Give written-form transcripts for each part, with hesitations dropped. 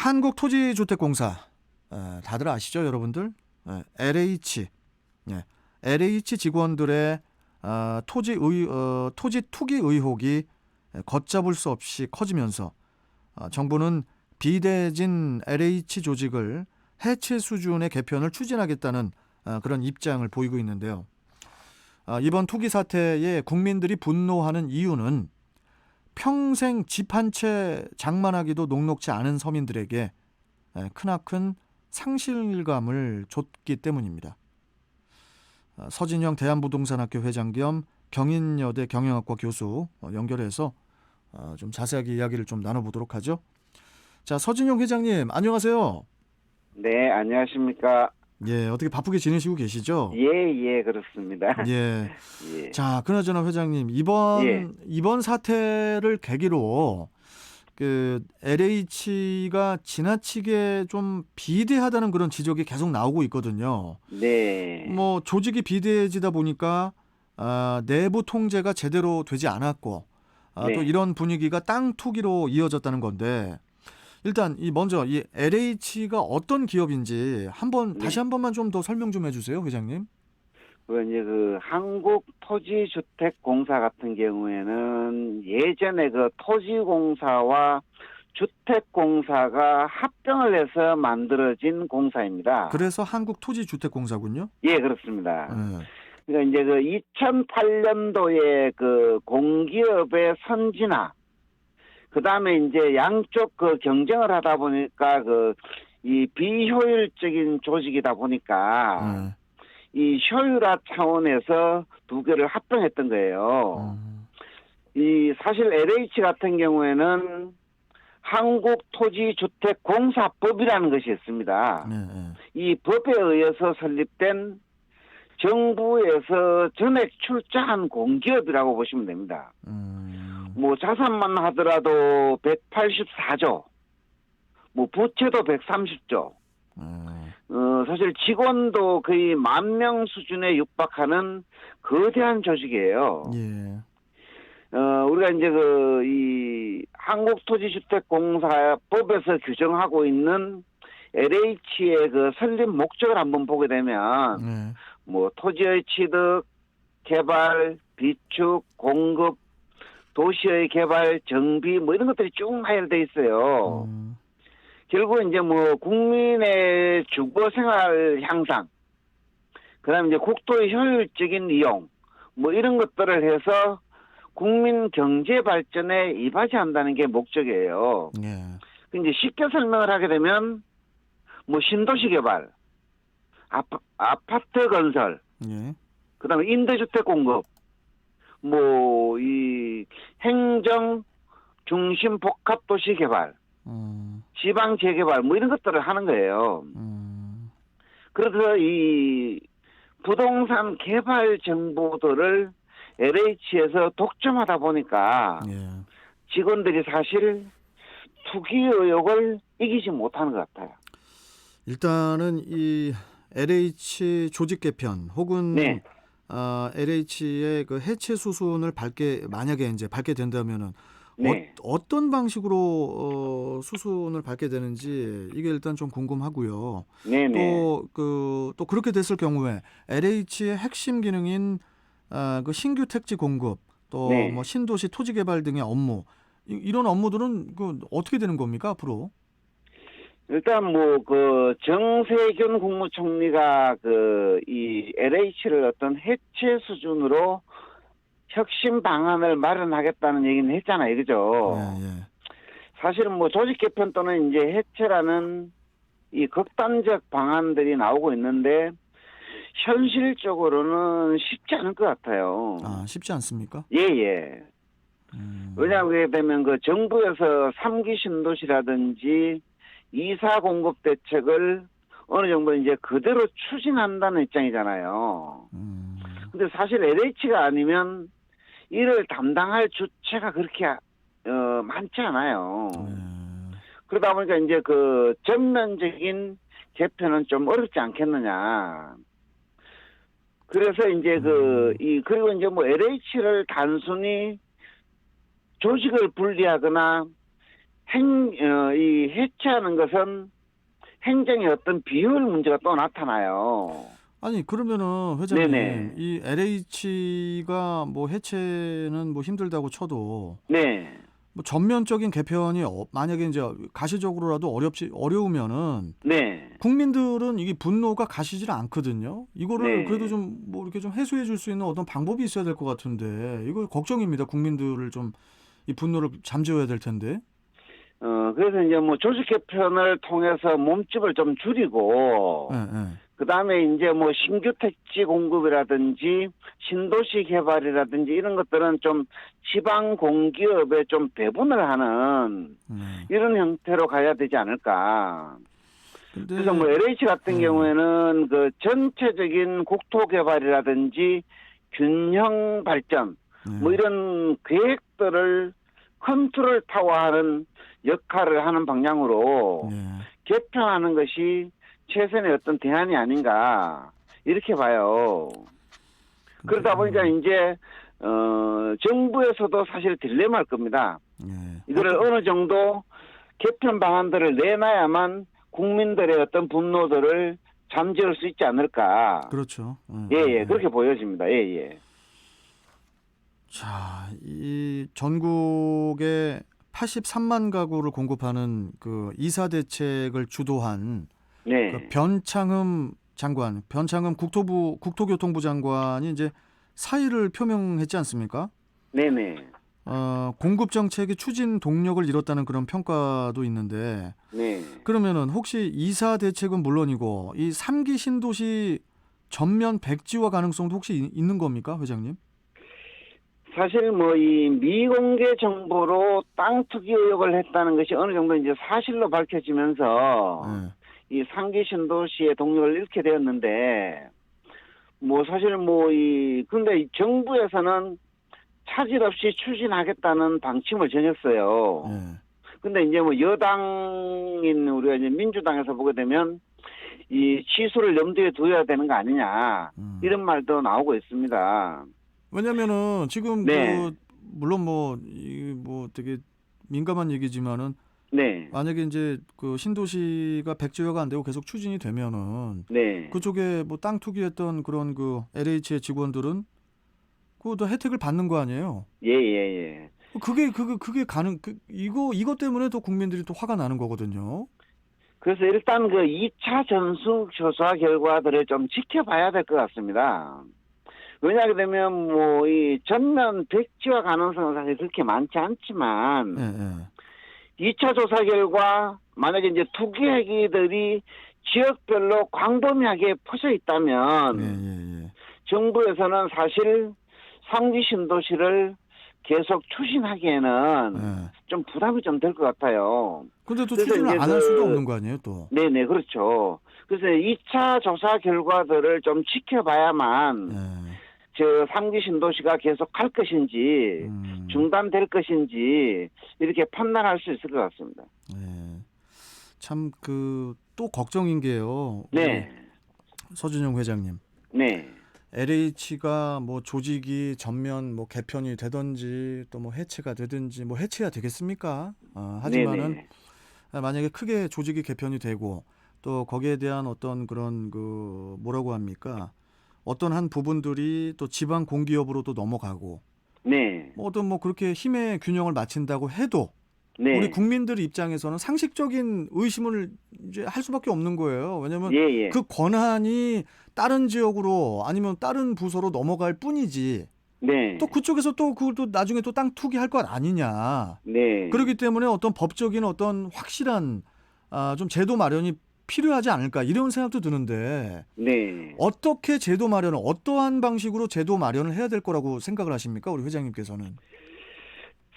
한국토지주택공사 다들 아시죠, 여러분들? LH, LH 직원들의 토지 투기 의혹이 걷잡을 수 없이 커지면서 정부는 비대진 LH 조직을 해체 수준의 개편을 추진하겠다는 그런 입장을 보이고 있는데요. 이번 투기 사태에 국민들이 분노하는 이유는 평생 집 한 채 장만하기도 녹록지 않은 서민들에게 크나큰 상실감을 줬기 때문입니다. 서진영 대한부동산학교 회장 겸 경인여대 경영학과 교수 연결해서 좀 자세하게 이야기를 좀 나눠보도록 하죠. 자, 서진영 회장님 안녕하세요. 네, 안녕하십니까. 예, 어떻게 바쁘게 지내시고 계시죠? 예, 그렇습니다. 예. 예. 자, 그나저나 회장님 예. 이번 사태를 계기로 그 LH가 지나치게 좀 비대하다는 그런 지적이 계속 나오고 있거든요. 네. 뭐 조직이 비대해지다 보니까 내부 통제가 제대로 되지 않았고 네. 또 이런 분위기가 땅 투기로 이어졌다는 건데 일단 먼저 이 LH가 어떤 기업인지 다시 한 번만 좀 더 설명 좀 해주세요, 회장님. 이제 한국토지주택공사 같은 경우에는 예전에 토지공사와 주택공사가 합병을 해서 만들어진 공사입니다. 그래서 한국토지주택공사군요. 예, 그렇습니다. 네. 그러니까 이제 2008년도에 공기업의 선진화, 그 다음에 이제 양쪽 경쟁을 하다 보니까 이 비효율적인 조직이다 보니까 이 효율화 차원에서 두 개를 합병했던 거예요. 이 사실 LH 같은 경우에는 한국토지주택공사법이라는 것이 있습니다. 이 법에 의해서 설립된 정부에서 전액 출자한 공기업이라고 보시면 됩니다. 뭐 자산만 하더라도 184조, 뭐 부채도 130조. 사실 직원도 거의 10,000명 수준에 육박하는 거대한 조직이에요. 예. 우리가 이제 이 한국토지주택공사법에서 규정하고 있는 LH의 설립 목적을 한번 보게 되면 뭐 토지의 취득, 개발, 비축, 공급, 도시의 개발, 정비 뭐 이런 것들이 쭉 나열돼 있어요. 결국 이제 뭐 국민의 주거 생활 향상, 그다음에 이제 국토의 효율적인 이용 뭐 이런 것들을 해서 국민 경제 발전에 이바지한다는 게 목적이에요. 이제 쉽게 설명을 하게 되면 뭐 신도시 개발, 아파트 건설, 그다음에 임대주택 공급, 뭐 이 행정 중심 복합 도시 개발, 지방 재개발 뭐 이런 것들을 하는 거예요. 그래서 이 부동산 개발 정보들을 LH에서 독점하다 보니까 직원들이 사실 투기 의혹을 이기지 못하는 것 같아요. 일단은 이 LH 조직 개편 혹은 LH의 해체 수순을 만약에 이제 밟게 된다면은 어떤 방식으로 수순을 밟게 되는지 이게 일단 좀 궁금하고요. 또 그렇게 됐을 경우에 LH의 핵심 기능인 신규 택지 공급 또 뭐 신도시 토지 개발 등의 업무 이런 업무들은 어떻게 되는 겁니까 앞으로? 일단 정세균 국무총리가 이 LH를 어떤 해체 수준으로 혁신 방안을 마련하겠다는 얘기는 했잖아요, 그죠? 사실은 조직 개편 또는 이제 해체라는 이 극단적 방안들이 나오고 있는데 현실적으로는 쉽지 않을 것 같아요. 쉽지 않습니까? 예. 왜냐하게 되면 정부에서 3기 신도시라든지 2사 공급 대책을 어느 정도 이제 그대로 추진한다는 입장이잖아요. 근데 사실 LH가 아니면 이를 담당할 주체가 그렇게 많지 않아요. 그러다 보니까 이제 전면적인 개편은 좀 어렵지 않겠느냐. 그래서 이제 그리고 이제 LH를 단순히 조직을 분리하거나 이 해체하는 것은 행정의 어떤 비효율 문제가 또 나타나요. 아니 그러면은 회장님 네네. 이 LH가 뭐 해체는 뭐 힘들다고 쳐도 네. 뭐 전면적인 개편이 만약에 이제 가시적으로라도 어려우면은 네. 국민들은 이게 분노가 가시질 않거든요. 이거를 그래도 네. 좀 뭐 이렇게 좀 해소해 줄 수 있는 어떤 방법이 있어야 될 것 같은데 이거 걱정입니다. 국민들을 좀 이 분노를 잠재워야 될 텐데. 그래서 이제 뭐 조직 개편을 통해서 몸집을 좀 줄이고, 예, 예. 그 다음에 이제 뭐 신규 택지 공급이라든지 신도시 개발이라든지 이런 것들은 좀 지방 공기업에 좀 배분을 하는 이런 형태로 가야 되지 않을까. 근데 그래서 뭐 LH 같은 경우에는 그 전체적인 국토 개발이라든지 균형 발전 뭐 이런 계획들을 컨트롤 타워하는 역할을 하는 방향으로 개편하는 것이 최선의 어떤 대안이 아닌가 이렇게 봐요. 그러다 보니까 이제 정부에서도 사실 딜레마일 겁니다. 이거를 어느 정도 개편 방안들을 내놔야만 국민들의 어떤 분노들을 잠재울 수 있지 않을까. 그렇죠. 예, 그렇게 보여집니다. 예. 자, 이 전국에 83만 가구를 공급하는 그 이사 대책을 주도한 네. 그 변창흠 국토교통부 장관이 이제 사의를 표명했지 않습니까? 네네. 공급 정책의 추진 동력을 잃었다는 그런 평가도 있는데, 네. 그러면은 혹시 이사 대책은 물론이고 이 3기 신도시 전면 백지화 가능성도 혹시 있는 겁니까, 회장님? 사실 뭐 이 미공개 정보로 땅 투기 의혹을 했다는 것이 어느 정도 이제 사실로 밝혀지면서 이 3기 신도시의 동력을 잃게 되었는데, 뭐 사실 근데 이 정부에서는 차질 없이 추진하겠다는 방침을 정했어요. 근데 이제 뭐 여당인 우리가 이제 민주당에서 보게 되면 이 취소를 염두에 두어야 되는 거 아니냐 이런 말도 나오고 있습니다. 왜냐면은 지금 네. 물론 뭐 되게 민감한 얘기지만은 네. 만약에 이제 그 신도시가 백지화가 안 되고 계속 추진이 되면은 네. 그쪽에 뭐 땅 투기했던 그런 그 LH의 직원들은 그것도 혜택을 받는 거 아니에요? 예. 그게 이것 때문에 또 국민들이 또 화가 나는 거거든요. 그래서 일단 그 2차 전수조사 결과들을 좀 지켜봐야 될 것 같습니다. 왜냐하게 되면 뭐 이 전면 백지화 가능성은 사실 그렇게 많지 않지만 2차 조사 결과 만약에 이제 투기 행위들이 지역별로 광범위하게 퍼져 있다면 정부에서는 사실 3기 신도시를 계속 추진하기에는 좀 부담이 좀 될 것 같아요. 근데 또 추진을 안 할 수도 없는 거 아니에요, 또? 네네, 그렇죠. 그래서 2차 조사 결과들을 좀 지켜봐야만 저 3기 신도시가 계속 갈 것인지 중단될 것인지 이렇게 판단할 수 있을 것 같습니다. 참 또 걱정인 게요. 네. 서준영 회장님. 네. LH가 뭐 조직이 전면 뭐 개편이 되든지 또 뭐 해체가 되든지 뭐 해체야 되겠습니까? 하지만은 네네. 만약에 크게 조직이 개편이 되고 또 거기에 대한 어떤 그런 뭐라고 합니까? 어떤 한 부분들이 또 지방 공기업으로 또 넘어가고 네. 뭐 어떤 뭐 그렇게 힘의 균형을 맞춘다고 해도 네. 우리 국민들 입장에서는 상식적인 의심을 이제 할 수밖에 없는 거예요. 왜냐하면 예. 그 권한이 다른 지역으로 아니면 다른 부서로 넘어갈 뿐이지. 네. 또 그쪽에서 또 그걸 또 나중에 또 땅 투기할 것 아니냐. 네. 그렇기 때문에 어떤 법적인 어떤 확실한 좀 제도 마련이 필요하지 않을까 이런 생각도 드는데 네. 어떻게 제도 마련을 어떠한 방식으로 제도 마련을 해야 될 거라고 생각을 하십니까? 우리 회장님께서는.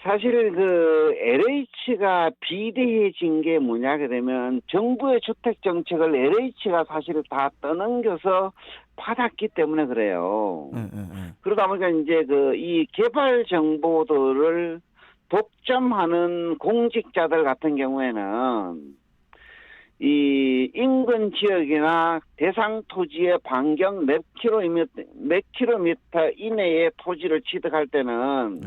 사실 그 LH가 비대해진 게 뭐냐게 되면 정부의 주택 정책을 LH가 사실 다 떠넘겨서 받았기 때문에 그래요. 그러다 보니까 이제 이 개발 정보들을 독점하는 공직자들 같은 경우에는 이 인근 지역이나 대상 토지의 반경 몇 킬로미터 이내의 토지를 취득할 때는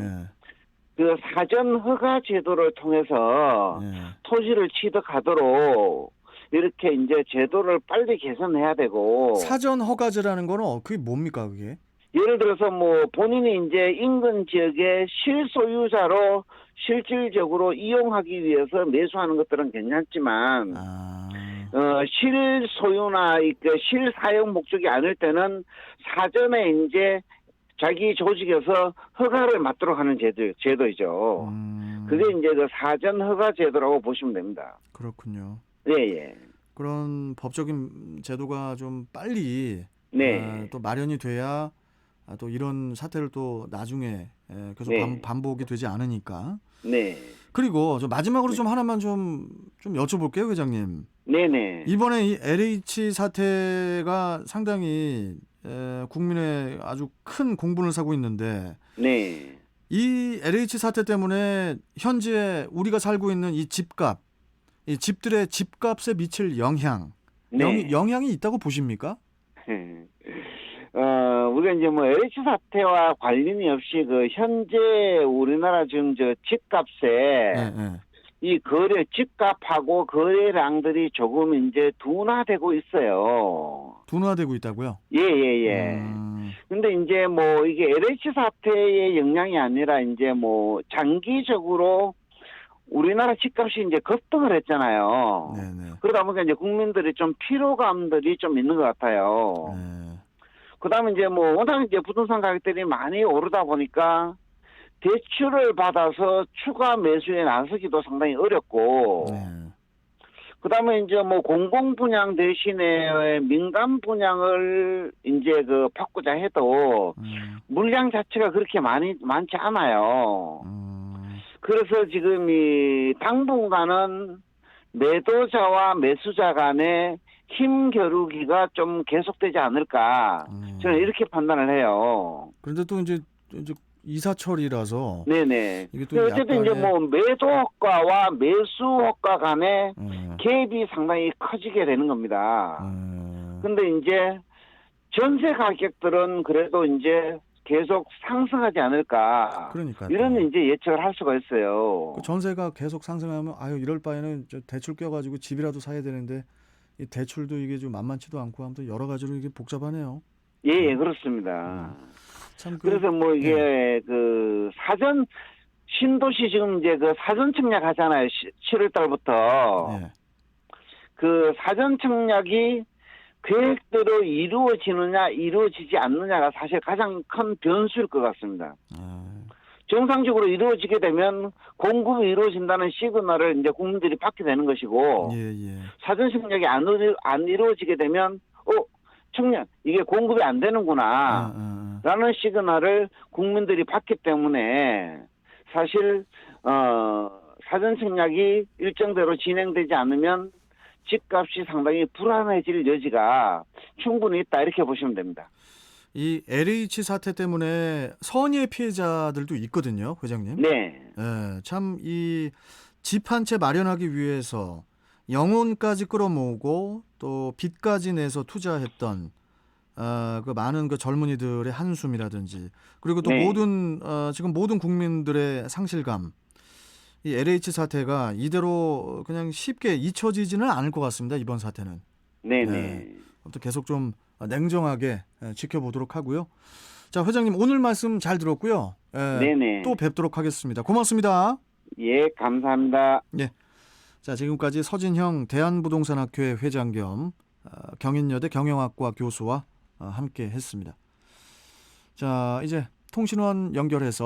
그 사전 허가 제도를 통해서 예. 토지를 취득하도록 이렇게 이제 제도를 빨리 개선해야 되고, 사전 허가제라는 거는 그게 뭡니까 그게? 예를 들어서 뭐 본인이 이제 인근 지역의 실소유자로 실질적으로 이용하기 위해서 매수하는 것들은 괜찮지만, 실소유나 실사용 목적이 아닐 때는 사전에 이제 자기 조직에서 허가를 받도록 하는 제도이죠. 그게 이제 그 사전 허가 제도라고 보시면 됩니다. 그렇군요. 예, 예. 그런 법적인 제도가 좀 빨리 네. 또 마련이 돼야 또 이런 사태를 또 나중에 계속 네. 반복이 되지 않으니까. 네. 그리고 좀 마지막으로 네. 좀 하나만 좀 여쭤볼게요, 회장님. 네네. 이번에 이 LH 사태가 상당히 국민의 아주 큰 공분을 사고 있는데, 네. 이 LH 사태 때문에 현재 우리가 살고 있는 이 집값, 이 집들의 집값에 미칠 네. 영향이 있다고 보십니까? 우리가 이제 뭐 LH 사태와 관련이 없이 그 현재 우리나라 지금 저 집값에 이 집값하고 거래량들이 조금 이제 둔화되고 있어요. 둔화되고 있다고요? 예. 근데 이제 뭐 이게 LH 사태의 영향이 아니라 이제 뭐 장기적으로 우리나라 집값이 이제 급등을 했잖아요. 네네. 그러다 보니까 이제 국민들이 좀 피로감들이 좀 있는 것 같아요. 네. 그다음에 이제 뭐 워낙 이제 부동산 가격들이 많이 오르다 보니까 대출을 받아서 추가 매수에 나서기도 상당히 어렵고, 그다음에 이제 뭐 공공 분양 대신에 민간 분양을 이제 그 받고자 해도 물량 자체가 그렇게 많지 않아요. 그래서 지금 이 당분간은 매도자와 매수자 간의 힘 겨루기가 좀 계속되지 않을까, 저는 이렇게 판단을 해요. 그런데 또 이제 이사철이라서. 네네. 이게 또 어쨌든 이제 뭐 매도 호가와 매수 호가 간의 갭이 상당히 커지게 되는 겁니다. 근데 이제 전세 가격들은 그래도 이제 계속 상승하지 않을까. 그러니까요. 이런 이제 예측을 할 수가 있어요. 그 전세가 계속 상승하면 이럴 바에는 저 대출 껴가지고 집이라도 사야 되는데, 이 대출도 이게 좀 만만치도 않고 아무튼 여러 가지로 이게 복잡하네요. 예, 그렇습니다. 참 그래서 뭐 이게 그 사전 신도시 지금 이제 그 사전 청약 하잖아요. 7월 달부터. 그 사전 청약이 계획대로 이루어지느냐 이루어지지 않느냐가 사실 가장 큰 변수일 것 같습니다. 정상적으로 이루어지게 되면 공급이 이루어진다는 시그널을 이제 국민들이 받게 되는 것이고, 사전 청약이 안 이루어지게 되면 청약 이게 공급이 안 되는구나 라는 시그널을 국민들이 받기 때문에 사실 사전 청약이 일정대로 진행되지 않으면 집값이 상당히 불안해질 여지가 충분히 있다, 이렇게 보시면 됩니다. 이 LH 사태 때문에 선의의 피해자들도 있거든요, 회장님. 네. 참 이 집 한 채 마련하기 위해서 영혼까지 끌어모으고 또 빚까지 내서 투자했던 그 많은 그 젊은이들의 한숨이라든지, 그리고 또 지금 모든 국민들의 상실감, 이 LH 사태가 이대로 그냥 쉽게 잊혀지지는 않을 것 같습니다, 이번 사태는. 아무튼 계속 좀 냉정하게 지켜보도록 하고요. 자, 회장님 오늘 말씀 잘 들었고요. 또 뵙도록 하겠습니다. 고맙습니다. 예, 감사합니다. 예. 자, 지금까지 서진형 대한부동산학회의 회장 겸 경인여대 경영학과 교수와 함께 했습니다. 자, 이제 통신원 연결해서